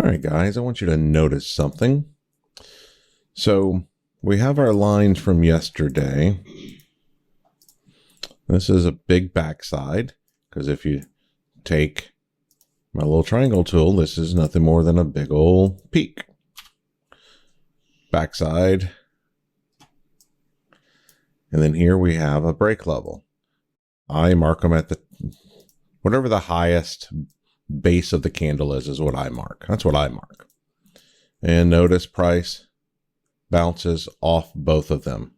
All right, guys, I want you to notice something. So we have our lines from yesterday. This is a big backside, because if you take my little triangle tool, this is nothing more than a big old peak. Backside. And then here we have a break level. I mark them at the, whatever the highest base of the candle is what I mark. That's what I mark. And notice price bounces off both of them.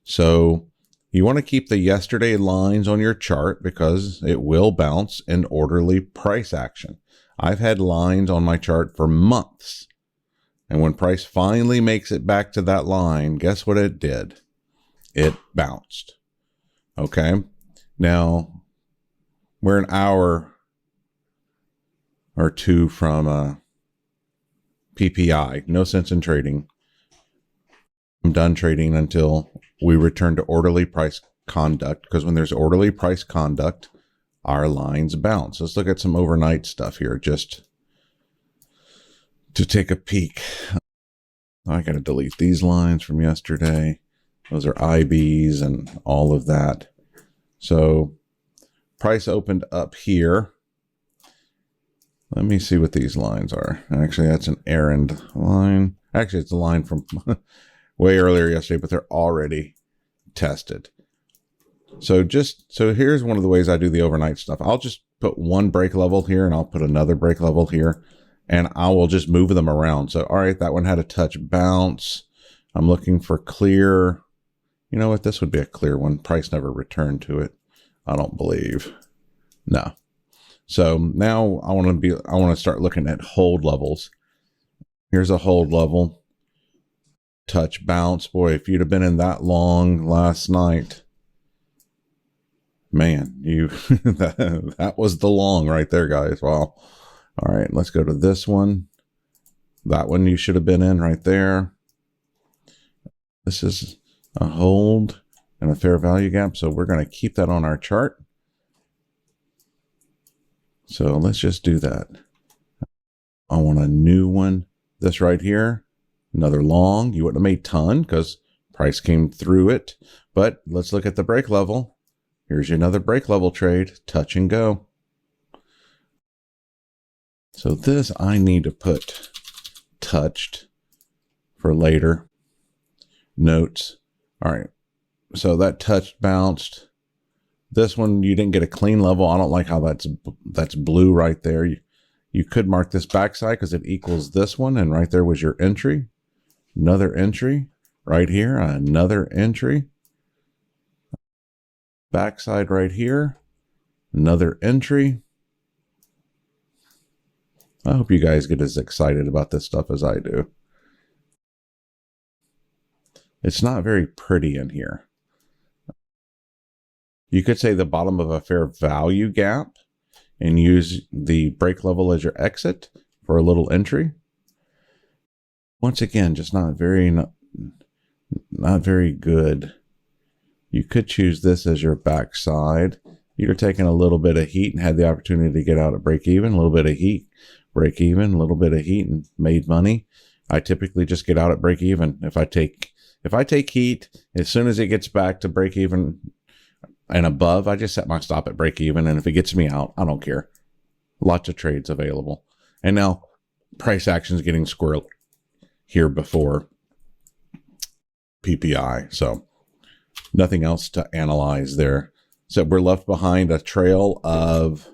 So you want to keep the yesterday lines on your chart because it will bounce in orderly price action. I've had lines on my chart for months. And when price finally makes it back to that line, guess what it did? It bounced. Okay. Now we're an hour or two from PPI. No sense in trading. I'm done trading until we return to orderly price conduct, because when there's orderly price conduct, our lines bounce. Let's look at some overnight stuff here just to take a peek. I got to delete these lines from yesterday. Those are IBs and all of that. So price opened up here. Let me see what these lines are. Actually, that's an errand line. Actually, it's a line from way earlier yesterday, but they're already tested. So here's one of the ways I do the overnight stuff. I'll just put one break level here and I'll put another break level here, and I will just move them around. So, all right, that one had a touch bounce. I'm looking for clear. You know what? This would be a clear one. Price never returned to it, I don't believe. No. So now I want to start looking at hold levels. Here's a hold level. Touch bounce. Boy, if you'd have been in that long last night, man, that was the long right there, guys. Wow. All right, let's go to this one. That one you should have been in right there. This is a hold and a fair value gap, so we're going to keep that on our chart. So let's just do that. I want a new one. This right here, another long. You wouldn't have made ton because price came through it. But let's look at the break level. Here's another break level trade, touch and go. So this I need to put touched for later notes. All right. So that touched, bounced. This one, you didn't get a clean level. I don't like how that's blue right there. You could mark this backside because it equals this one, and right there was your entry. Another entry right here, another entry. Backside right here, another entry. I hope you guys get as excited about this stuff as I do. It's not very pretty in here. You could say the bottom of a fair value gap and use the break level as your exit for a little entry. Once again, just not very good. You could choose this as your backside. You're taking a little bit of heat and had the opportunity to get out at break even, a little bit of heat, break even, a little bit of heat, and made money. I typically just get out at break even. If I take heat, as soon as it gets back to break even and above, I just set my stop at break even. And if it gets me out, I don't care. Lots of trades available. And now price action is getting squirrely here before PPI. So nothing else to analyze there. So we're left behind a trail of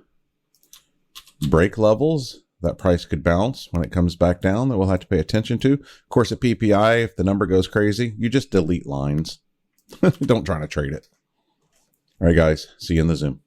break levels that price could bounce when it comes back down that we'll have to pay attention to. Of course, at PPI, if the number goes crazy, you just delete lines. Don't try to trade it. All right, guys. See you in the Zoom.